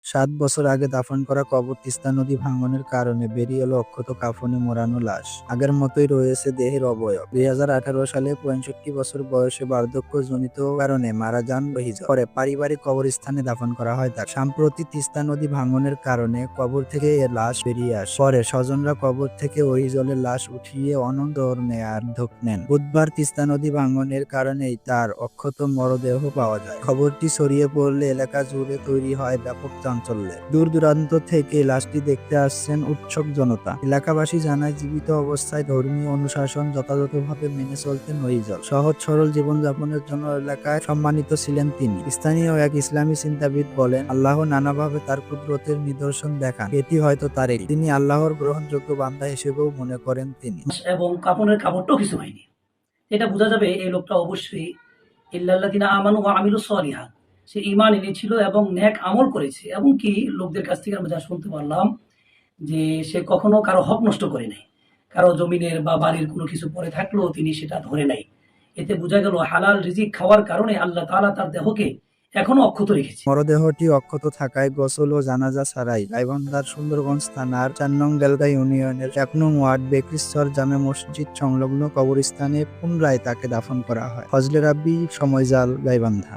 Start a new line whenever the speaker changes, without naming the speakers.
৭ বছর আগে দাফন করা কবর তিস্তা নদী ভাঙনের কারণে বেরিয়ে এলো অক্ষত কাফনে মোড়ানো লাশ। আগের মতোই রয়েছে দেহের অবয়ব। ২০১৮ সালে ৬৫ বছর বয়সে বার্ধক্যজনিত কারণে মারা যান রহিজল। পরে পারিবারিক কবরস্থানে দাফন করা হয় তাকে। সম্প্রতি তিস্তা নদী ভাঙনের কারণে কবর থেকে এর লাশ বেরিয়ে আসে। পরে স্বজনরা কবর থেকে রহিজলের লাশ উঠিয়ে অনন্তর নেয়ার উদ্যোগ নেন। বুধবার তিস্তা নদী ভাঙনের কারণেই তার অক্ষত মরদেহ পাওয়া যায়। খবরটি ছড়িয়ে পড়লে এলাকা জুড়ে তৈরি হয় ব্যাপক চাঞ্চল্যের। দূর দূরান্ত থেকে লাশটি দেখতে আসছেন উৎসুক জনতা। এলাকাবাসী জানায়, জীবিত অবস্থায় ধর্মীয় অনুশাসন যথাযথভাবে মেনে চলতেন রহিজল। সহজ সরল জীবনযাপনের জন্য এলাকায় সম্মানিত ছিলেন তিনি। স্থানীয় এক ইসলামী চিন্তাবিদ বলেন, আল্লাহ নানাভাবে তার কুদরতের নিদর্শন দেখান, এটি হয়তো তার একটি। তিনি আল্লাহর গ্রহণযোগ্য বান্দা হিসেবেও মনে করেন তিনি।
এবং কাপড়ের কাপড়টাও কিছু হয়নি। এটা বোঝা যাবে এই লোকটা অবশ্যই ইল্লাল্লাযিনা আমানু ওয়া আমিলুস সলিহাত, সে ঈমান এনেছিল এবং নেক আমল করেছে। এবং কি লোকদের কাছ থেকে আমরা যা শুনতে পারলাম যে সে কখনো কারো হক নষ্ট করে নাই, কারো জমিনের বা বাড়ির কোনো কিছু পড়ে থাকলেও তিনি সেটা ধরে নাই। এতে বোঝা গেল হালাল রিজিক খাওয়ার কারণে আল্লাহ তাআলা তার দেহকে এখনো অক্ষত রেখেছে।
মরদেহটি অক্ষত থাকায় গোসল ও জানাজা ছাড়াই গাইবান্ধার সুন্দরগঞ্জ থানার ৪ নং বেলগাই ইউনিয়নের ১ নং ওয়ার্ড বেকরিশ্বর জামে মসজিদ সংলগ্ন কবরস্থানে পুনরায় তাকে দাফন করা হয়। ফজলে রাব্বি, সময় জাল, গাইবান্ধা।